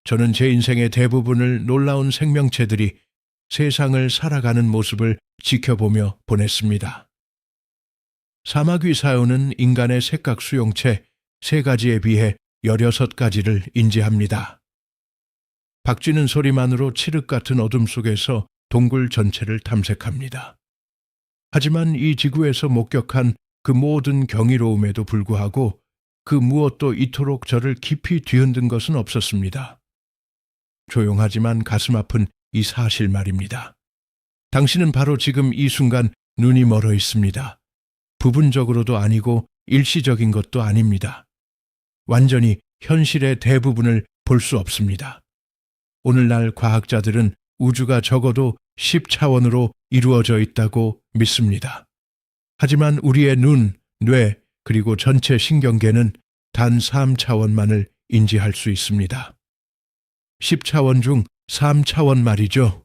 저는 제 인생의 대부분을 놀라운 생명체들이 세상을 살아가는 모습을 지켜보며 보냈습니다. 사마귀 사요는 인간의 색각 수용체 3가지에 비해 16가지를 인지합니다. 박쥐는 소리만으로 칠흑 같은 어둠 속에서 동굴 전체를 탐색합니다. 하지만 이 지구에서 목격한 그 모든 경이로움에도 불구하고 그 무엇도 이토록 저를 깊이 뒤흔든 것은 없었습니다. 조용하지만 가슴 아픈 이 사실 말입니다. 당신은 바로 지금 이 순간 눈이 멀어 있습니다. 부분적으로도 아니고 일시적인 것도 아닙니다. 완전히 현실의 대부분을 볼 수 없습니다. 오늘날 과학자들은 우주가 적어도 10차원으로 이루어져 있다고 믿습니다. 하지만 우리의 눈, 뇌, 그리고 전체 신경계는 단 3차원만을 인지할 수 있습니다. 10차원 중 3차원 말이죠.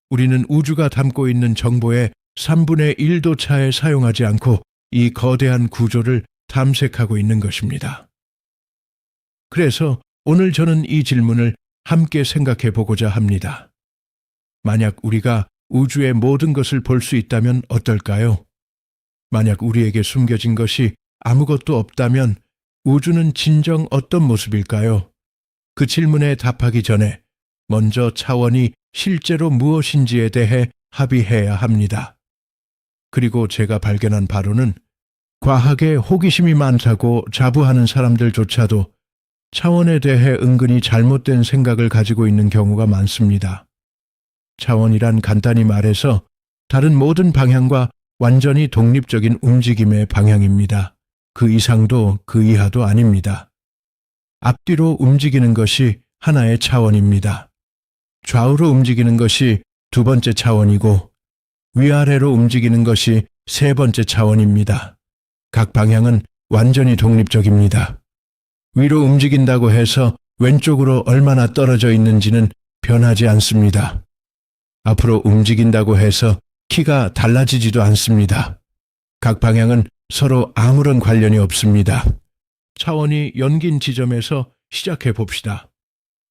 우리는 우주가 담고 있는 정보의 3분의 1도 차에 사용하지 않고 이 거대한 구조를 탐색하고 있는 것입니다. 그래서 오늘 저는 이 질문을 함께 생각해 보고자 합니다. 만약 우리가 우주의 모든 것을 볼 수 있다면 어떨까요? 만약 우리에게 숨겨진 것이 아무것도 없다면 우주는 진정 어떤 모습일까요? 그 질문에 답하기 전에 먼저 차원이 실제로 무엇인지에 대해 합의해야 합니다. 그리고 제가 발견한 바로는 과학에 호기심이 많다고 자부하는 사람들조차도 차원에 대해 은근히 잘못된 생각을 가지고 있는 경우가 많습니다. 차원이란 간단히 말해서 다른 모든 방향과 완전히 독립적인 움직임의 방향입니다. 그 이상도 그 이하도 아닙니다. 앞뒤로 움직이는 것이 하나의 차원입니다. 좌우로 움직이는 것이 2번째 차원이고 위아래로 움직이는 것이 3번째 차원입니다. 각 방향은 완전히 독립적입니다. 위로 움직인다고 해서 왼쪽으로 얼마나 떨어져 있는지는 변하지 않습니다. 앞으로 움직인다고 해서 키가 달라지지도 않습니다. 각 방향은 서로 아무런 관련이 없습니다. 차원이 연긴 지점에서 시작해 봅시다.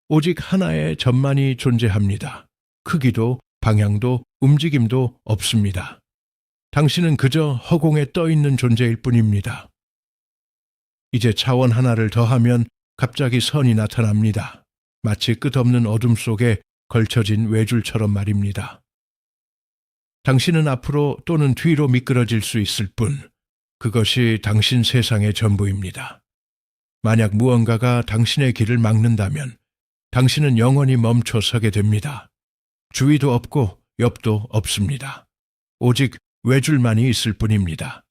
오직 하나의 점만이 존재합니다. 크기도 방향도 움직임도 없습니다. 당신은 그저 허공에 떠 있는 존재일 뿐입니다. 이제 차원 하나를 더하면 갑자기 선이 나타납니다. 마치 끝없는 어둠 속에 걸쳐진 외줄처럼 말입니다. 당신은 앞으로 또는 뒤로 미끄러질 수 있을 뿐, 그것이 당신 세상의 전부입니다. 만약 무언가가 당신의 길을 막는다면 당신은 영원히 멈춰 서게 됩니다. 주위도 없고 옆도 없습니다. 오직 외줄만이 있을 뿐입니다.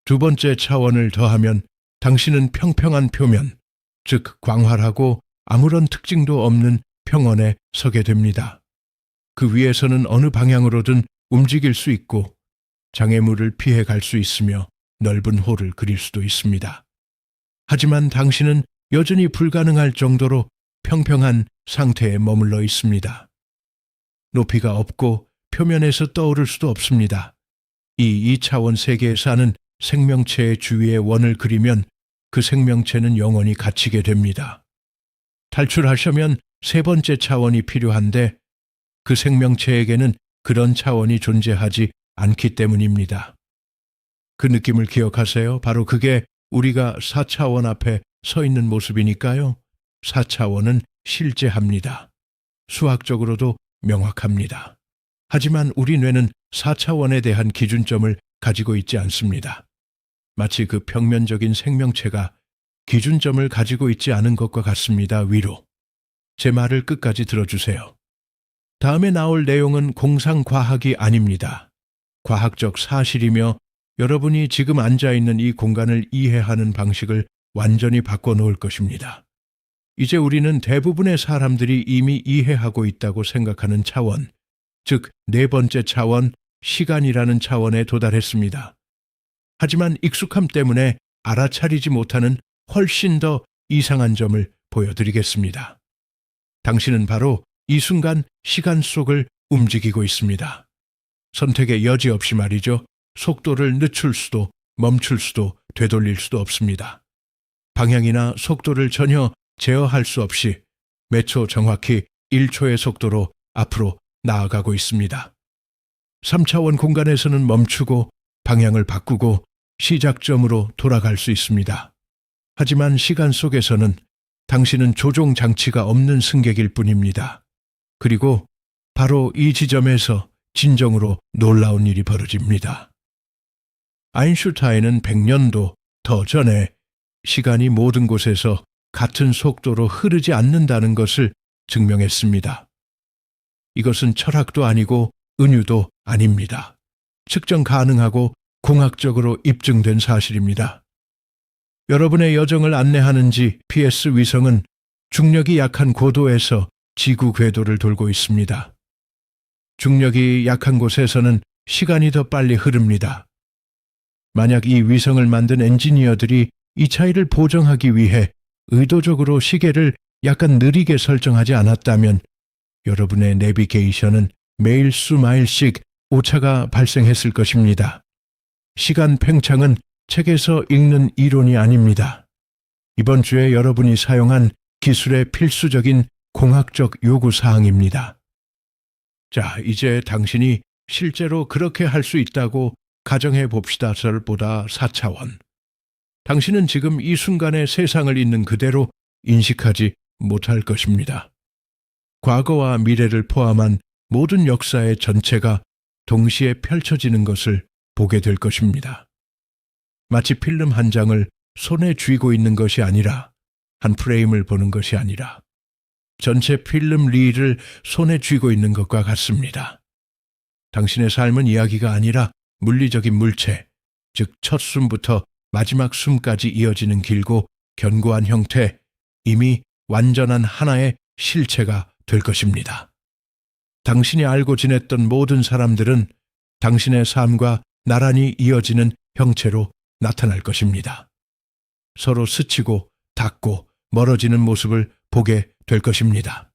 2번째 차원을 더하면 당신은 평평한 표면, 즉 광활하고 아무런 특징도 없는 평원에 서게 됩니다. 그 위에서는 어느 방향으로든 움직일 수 있고 장애물을 피해 갈 수 있으며 넓은 홀을 그릴 수도 있습니다. 하지만 당신은 여전히 불가능할 정도로 평평한 상태에 머물러 있습니다. 높이가 없고 표면에서 떠오를 수도 없습니다. 이 2차원 세계에 사는 생명체의 주위에 원을 그리면 그 생명체는 영원히 갇히게 됩니다. 탈출하려면 3번째 차원이 필요한데 그 생명체에게는 그런 차원이 존재하지 않기 때문입니다. 그 느낌을 기억하세요? 바로 그게 우리가 4차원 앞에 서 있는 모습이니까요. 4차원은 실제합니다. 수학적으로도 명확합니다. 하지만 우리 뇌는 4차원에 대한 기준점을 가지고 있지 않습니다. 마치 그 평면적인 생명체가 기준점을 가지고 있지 않은 것과 같습니다. 위로. 제 말을 끝까지 들어주세요. 다음에 나올 내용은 공상과학이 아닙니다. 과학적 사실이며 여러분이 지금 앉아있는 이 공간을 이해하는 방식을 완전히 바꿔놓을 것입니다. 이제 우리는 대부분의 사람들이 이미 이해하고 있다고 생각하는 차원, 즉 4번째 차원, 시간이라는 차원에 도달했습니다. 하지만 익숙함 때문에 알아차리지 못하는 훨씬 더 이상한 점을 보여드리겠습니다. 당신은 바로 이 순간 시간 속을 움직이고 있습니다. 선택의 여지 없이 말이죠. 속도를 늦출 수도 멈출 수도 되돌릴 수도 없습니다. 방향이나 속도를 전혀 제어할 수 없이 매초 정확히 1초의 속도로 앞으로 나아가고 있습니다. 3차원 공간에서는 멈추고 방향을 바꾸고 시작점으로 돌아갈 수 있습니다. 하지만 시간 속에서는 당신은 조종 장치가 없는 승객일 뿐입니다. 그리고 바로 이 지점에서 진정으로 놀라운 일이 벌어집니다. 아인슈타인은 100년도 더 전에 시간이 모든 곳에서 같은 속도로 흐르지 않는다는 것을 증명했습니다. 이것은 철학도 아니고 은유도 아닙니다. 측정 가능하고 공학적으로 입증된 사실입니다. 여러분의 여정을 안내하는 GPS 위성은 중력이 약한 고도에서 지구 궤도를 돌고 있습니다. 중력이 약한 곳에서는 시간이 더 빨리 흐릅니다. 만약 이 위성을 만든 엔지니어들이 이 차이를 보정하기 위해 의도적으로 시계를 약간 느리게 설정하지 않았다면 여러분의 내비게이션은 매일 수마일씩 오차가 발생했을 것입니다. 시간 팽창은 책에서 읽는 이론이 아닙니다. 이번 주에 여러분이 사용한 기술의 필수적인 공학적 요구사항입니다. 자, 이제 당신이 실제로 그렇게 할 수 있다고 가정해 봅시다설보다 4차원. 당신은 지금 이 순간의 세상을 있는 그대로 인식하지 못할 것입니다. 과거와 미래를 포함한 모든 역사의 전체가 동시에 펼쳐지는 것을 보게 될 것입니다. 마치 필름 한 장을 손에 쥐고 있는 것이 아니라, 한 프레임을 보는 것이 아니라 전체 필름 릴을 손에 쥐고 있는 것과 같습니다. 당신의 삶은 이야기가 아니라 물리적인 물체, 즉 첫 숨부터 마지막 숨까지 이어지는 길고 견고한 형태, 이미 완전한 하나의 실체가 될 것입니다. 당신이 알고 지냈던 모든 사람들은 당신의 삶과 나란히 이어지는 형체로 나타날 것입니다. 서로 스치고 닿고 멀어지는 모습을 보게 될 것입니다.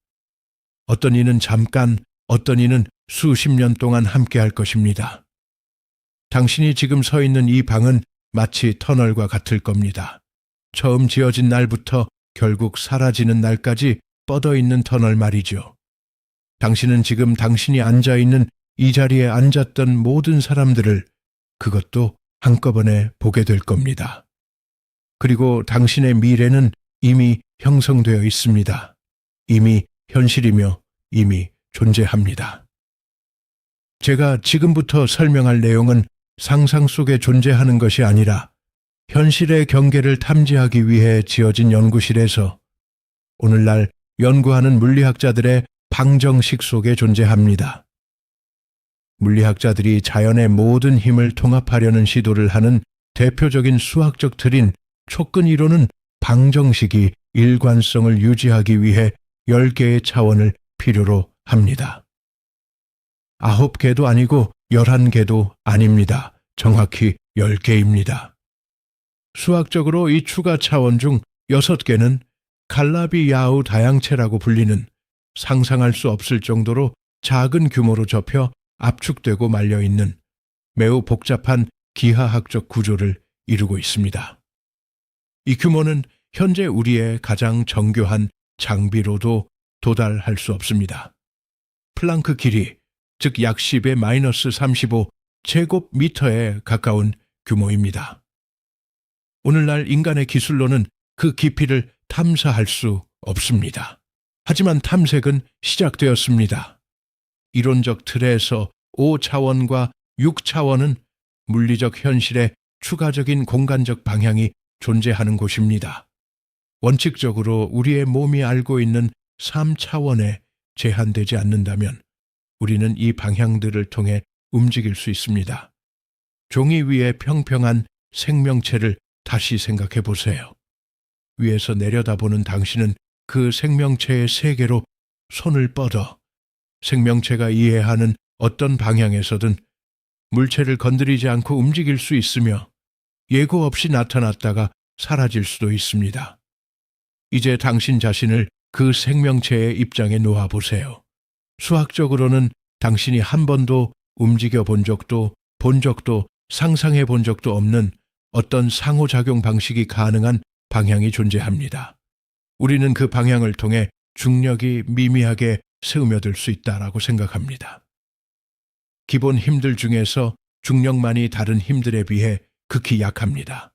어떤 이는 잠깐, 어떤 이는 수십 년 동안 함께할 것입니다. 당신이 지금 서 있는 이 방은 마치 터널과 같을 겁니다. 처음 지어진 날부터 결국 사라지는 날까지 뻗어 있는 터널 말이죠. 당신은 지금 당신이 앉아 있는 이 자리에 앉았던 모든 사람들을 그것도 한꺼번에 보게 될 겁니다. 그리고 당신의 미래는 이미 형성되어 있습니다. 이미 현실이며 이미 존재합니다. 제가 지금부터 설명할 내용은 상상 속에 존재하는 것이 아니라 현실의 경계를 탐지하기 위해 지어진 연구실에서 오늘날 연구하는 물리학자들의 방정식 속에 존재합니다. 물리학자들이 자연의 모든 힘을 통합하려는 시도를 하는 대표적인 수학적 틀인 촉근 이론은 방정식이 일관성을 유지하기 위해 10개의 차원을 필요로 합니다. 9개도 아니고 11개도 아닙니다. 정확히 10개입니다. 수학적으로 이 추가 차원 중 6개는 칼라비-야우 다양체라고 불리는 상상할 수 없을 정도로 작은 규모로 접혀 압축되고 말려있는 매우 복잡한 기하학적 구조를 이루고 있습니다. 이 규모는 현재 우리의 가장 정교한 장비로도 도달할 수 없습니다. 플랑크 길이, 즉 약 10의 마이너스 35 제곱미터에 가까운 규모입니다. 오늘날 인간의 기술로는 그 깊이를 탐사할 수 없습니다. 하지만 탐색은 시작되었습니다. 이론적 틀에서 5차원과 6차원은 물리적 현실의 추가적인 공간적 방향이 존재하는 곳입니다. 원칙적으로 우리의 몸이 알고 있는 3차원에 제한되지 않는다면 우리는 이 방향들을 통해 움직일 수 있습니다. 종이 위에 평평한 생명체를 다시 생각해 보세요. 위에서 내려다보는 당신은 그 생명체의 세계로 손을 뻗어 생명체가 이해하는 어떤 방향에서든 물체를 건드리지 않고 움직일 수 있으며 예고 없이 나타났다가 사라질 수도 있습니다. 이제 당신 자신을 그 생명체의 입장에 놓아보세요. 수학적으로는 당신이 한 번도 움직여 본 적도 상상해 본 적도 없는 어떤 상호작용 방식이 가능한 방향이 존재합니다. 우리는 그 방향을 통해 중력이 미미하게 스며들 수 있다라고 생각합니다. 기본 힘들 중에서 중력만이 다른 힘들에 비해 극히 약합니다.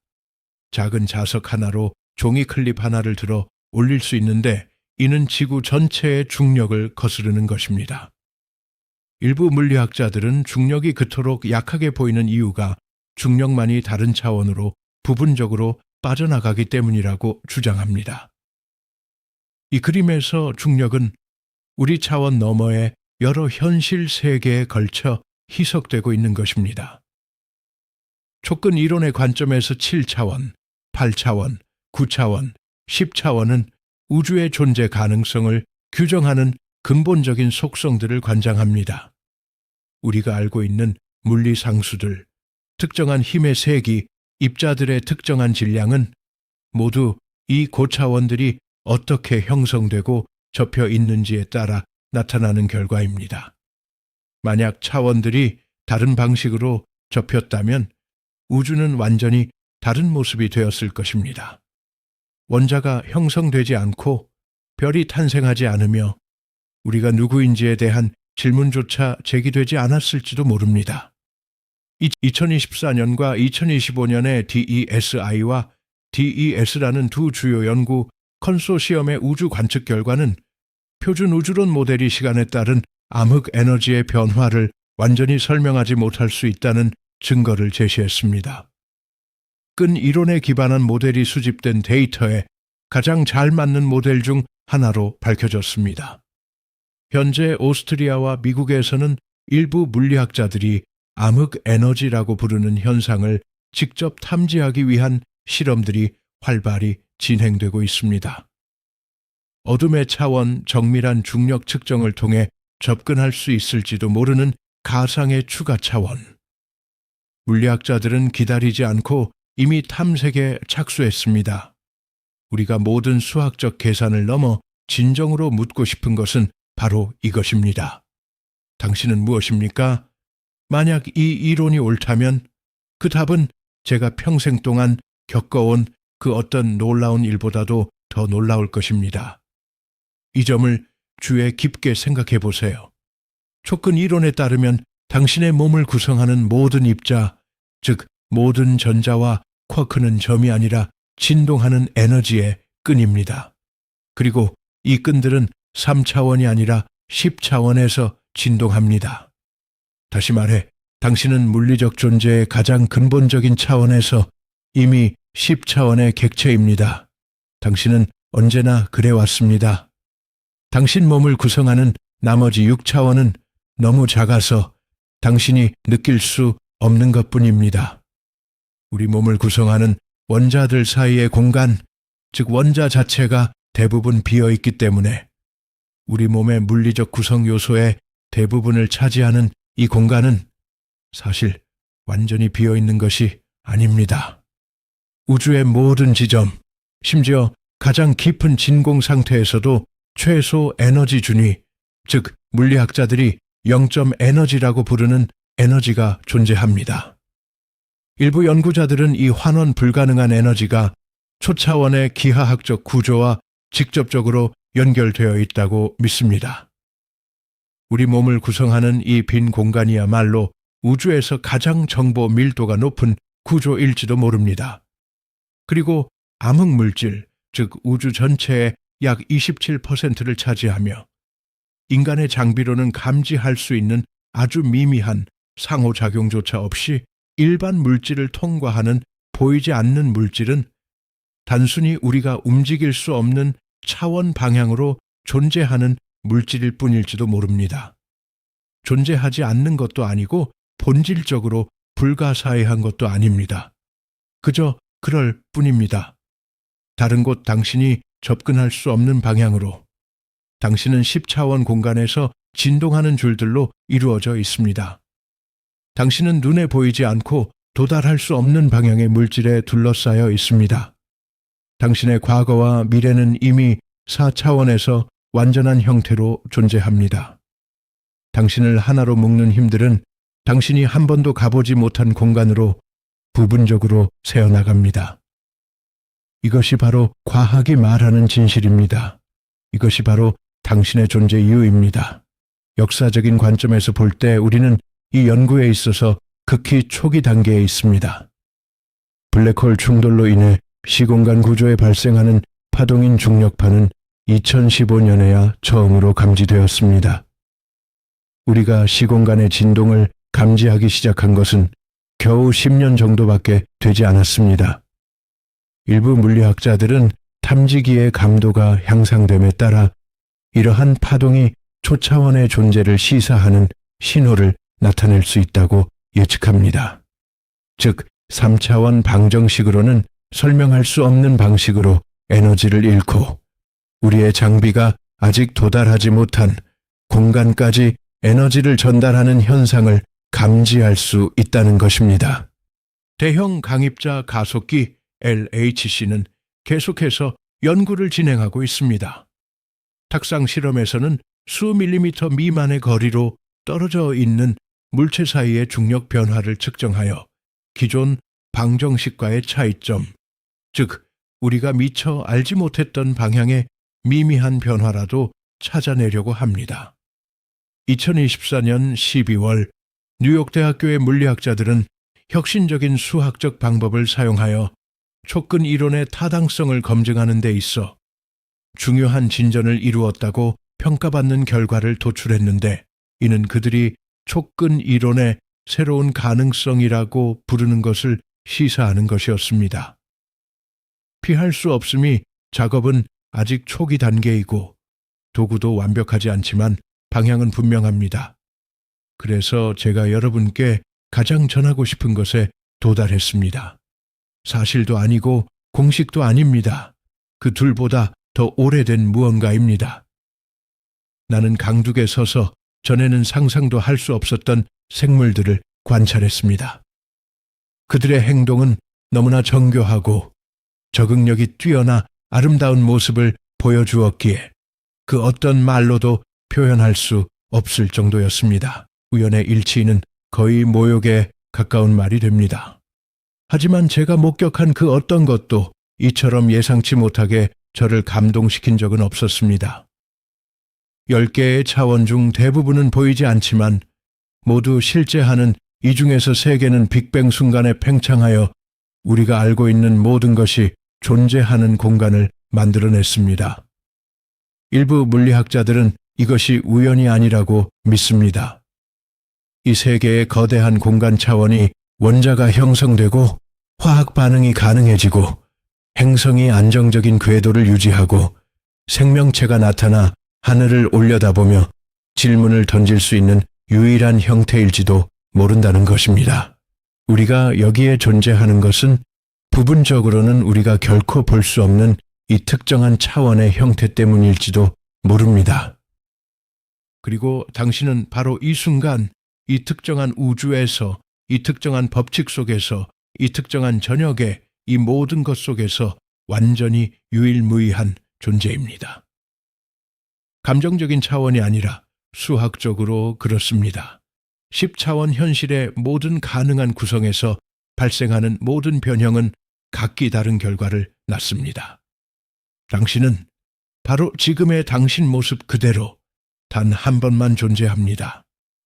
작은 자석 하나로 종이 클립 하나를 들어 올릴 수 있는데 이는 지구 전체의 중력을 거스르는 것입니다. 일부 물리학자들은 중력이 그토록 약하게 보이는 이유가 중력만이 다른 차원으로 부분적으로 빠져나가기 때문이라고 주장합니다. 이 그림에서 중력은 우리 차원 너머의 여러 현실 세계에 걸쳐 희석되고 있는 것입니다. 촉근 이론의 관점에서 7차원, 8차원, 9차원, 10차원은 우주의 존재 가능성을 규정하는 근본적인 속성들을 관장합니다. 우리가 알고 있는 물리 상수들, 특정한 힘의 세기, 입자들의 특정한 질량은 모두 이 고차원들이 어떻게 형성되고 접혀 있는지에 따라 나타나는 결과입니다. 만약 차원들이 다른 방식으로 접혔다면 우주는 완전히 다른 모습이 되었을 것입니다. 원자가 형성되지 않고 별이 탄생하지 않으며 우리가 누구인지에 대한 질문조차 제기되지 않았을지도 모릅니다. 2024년과 2025년의 DESI와 DES라는 두 주요 연구 컨소시엄의 우주 관측 결과는 표준 우주론 모델이 시간에 따른 암흑 에너지의 변화를 완전히 설명하지 못할 수 있다는 증거를 제시했습니다. 끈 이론에 기반한 모델이 수집된 데이터에 가장 잘 맞는 모델 중 하나로 밝혀졌습니다. 현재 오스트리아와 미국에서는 일부 물리학자들이 암흑 에너지라고 부르는 현상을 직접 탐지하기 위한 실험들이 활발히 진행되고 있습니다. 어둠의 차원 정밀한 중력 측정을 통해 접근할 수 있을지도 모르는 가상의 추가 차원. 물리학자들은 기다리지 않고 이미 탐색에 착수했습니다. 우리가 모든 수학적 계산을 넘어 진정으로 묻고 싶은 것은 바로 이것입니다. 당신은 무엇입니까? 만약 이 이론이 옳다면 그 답은 제가 평생 동안 겪어온 그 어떤 놀라운 일보다도 더 놀라울 것입니다. 이 점을 주에 깊게 생각해 보세요. 촉근 이론에 따르면 당신의 몸을 구성하는 모든 입자, 즉 모든 전자와 쿼크는 점이 아니라 진동하는 에너지의 끈입니다. 그리고 이 끈들은 3차원이 아니라 10차원에서 진동합니다. 다시 말해, 당신은 물리적 존재의 가장 근본적인 차원에서 이미 10차원의 객체입니다. 당신은 언제나 그래왔습니다. 당신 몸을 구성하는 나머지 6차원은 너무 작아서 당신이 느낄 수 없는 것뿐입니다. 우리 몸을 구성하는 원자들 사이의 공간, 즉 원자 자체가 대부분 비어있기 때문에 우리 몸의 물리적 구성 요소의 대부분을 차지하는 이 공간은 사실 완전히 비어있는 것이 아닙니다. 우주의 모든 지점, 심지어 가장 깊은 진공 상태에서도 최소 에너지 준위, 즉 물리학자들이 0점 에너지라고 부르는 에너지가 존재합니다. 일부 연구자들은 이 환원 불가능한 에너지가 초차원의 기하학적 구조와 직접적으로 연결되어 있다고 믿습니다. 우리 몸을 구성하는 이 빈 공간이야말로 우주에서 가장 정보 밀도가 높은 구조일지도 모릅니다. 그리고 암흑물질, 즉 우주 전체의 약 27%를 차지하며 인간의 장비로는 감지할 수 있는 아주 미미한 상호작용조차 없이 일반 물질을 통과하는 보이지 않는 물질은 단순히 우리가 움직일 수 없는 차원 방향으로 존재하는 물질일 뿐일지도 모릅니다. 존재하지 않는 것도 아니고 본질적으로 불가사의한 것도 아닙니다. 그저 그럴 뿐입니다. 다른 곳 당신이 접근할 수 없는 방향으로 당신은 10차원 공간에서 진동하는 줄들로 이루어져 있습니다. 당신은 눈에 보이지 않고 도달할 수 없는 방향의 물질에 둘러싸여 있습니다. 당신의 과거와 미래는 이미 4차원에서 완전한 형태로 존재합니다. 당신을 하나로 묶는 힘들은 당신이 한 번도 가보지 못한 공간으로 부분적으로 새어나갑니다. 이것이 바로 과학이 말하는 진실입니다. 이것이 바로 당신의 존재 이유입니다. 역사적인 관점에서 볼 때 우리는 이 연구에 있어서 극히 초기 단계에 있습니다. 블랙홀 충돌로 인해 시공간 구조에 발생하는 파동인 중력파는 2015년에야 처음으로 감지되었습니다. 우리가 시공간의 진동을 감지하기 시작한 것은 겨우 10년 정도밖에 되지 않았습니다. 일부 물리학자들은 탐지기의 감도가 향상됨에 따라 이러한 파동이 초차원의 존재를 시사하는 신호를 나타낼 수 있다고 예측합니다. 즉, 3차원 방정식으로는 설명할 수 없는 방식으로 에너지를 잃고 우리의 장비가 아직 도달하지 못한 공간까지 에너지를 전달하는 현상을 감지할 수 있다는 것입니다. 대형 강입자 가속기 LHC는 계속해서 연구를 진행하고 있습니다. 탁상 실험에서는 수 밀리미터 미만의 거리로 떨어져 있는 물체 사이의 중력 변화를 측정하여 기존 방정식과의 차이점, 즉 우리가 미처 알지 못했던 방향의 미미한 변화라도 찾아내려고 합니다. 2024년 12월 뉴욕대학교의 물리학자들은 혁신적인 수학적 방법을 사용하여 촉근 이론의 타당성을 검증하는 데 있어 중요한 진전을 이루었다고 평가받는 결과를 도출했는데, 이는 그들이 촉근 이론의 새로운 가능성이라고 부르는 것을 시사하는 것이었습니다. 피할 수 없음이 작업은 아직 초기 단계이고 도구도 완벽하지 않지만 방향은 분명합니다. 그래서 제가 여러분께 가장 전하고 싶은 것에 도달했습니다. 사실도 아니고 공식도 아닙니다. 그 둘보다 더 오래된 무언가입니다. 나는 강둑에 서서 전에는 상상도 할 수 없었던 생물들을 관찰했습니다. 그들의 행동은 너무나 정교하고 적응력이 뛰어나 아름다운 모습을 보여주었기에 그 어떤 말로도 표현할 수 없을 정도였습니다. 우연의 일치는 거의 모욕에 가까운 말이 됩니다. 하지만 제가 목격한 그 어떤 것도 이처럼 예상치 못하게 저를 감동시킨 적은 없었습니다. 10개의 차원 중 대부분은 보이지 않지만 모두 실제하는 이 중에서 3개는 빅뱅 순간에 팽창하여 우리가 알고 있는 모든 것이 존재하는 공간을 만들어냈습니다. 일부 물리학자들은 이것이 우연이 아니라고 믿습니다. 이 3개의 거대한 공간 차원이 원자가 형성되고 화학 반응이 가능해지고 행성이 안정적인 궤도를 유지하고 생명체가 나타나 하늘을 올려다보며 질문을 던질 수 있는 유일한 형태일지도 모른다는 것입니다. 우리가 여기에 존재하는 것은 부분적으로는 우리가 결코 볼 수 없는 이 특정한 차원의 형태 때문일지도 모릅니다. 그리고 당신은 바로 이 순간 이 특정한 우주에서, 이 특정한 법칙 속에서, 이 특정한 저녁에, 이 모든 것 속에서 완전히 유일무이한 존재입니다. 감정적인 차원이 아니라 수학적으로 그렇습니다. 10차원 현실의 모든 가능한 구성에서 발생하는 모든 변형은 각기 다른 결과를 낳습니다. 당신은 바로 지금의 당신 모습 그대로 단 한 번만 존재합니다.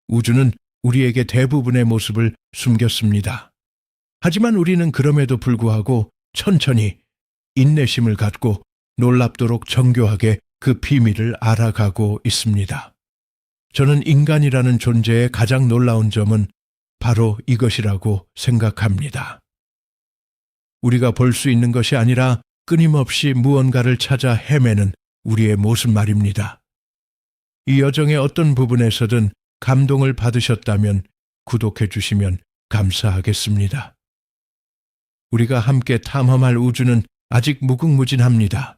우주는 우리에게 대부분의 모습을 숨겼습니다. 하지만 우리는 그럼에도 불구하고 천천히 인내심을 갖고 놀랍도록 정교하게 그 비밀을 알아가고 있습니다. 저는 인간이라는 존재의 가장 놀라운 점은 바로 이것이라고 생각합니다. 우리가 볼 수 있는 것이 아니라 끊임없이 무언가를 찾아 헤매는 우리의 모습 말입니다. 이 여정의 어떤 부분에서든 감동을 받으셨다면 구독해 주시면 감사하겠습니다. 우리가 함께 탐험할 우주는 아직 무궁무진합니다.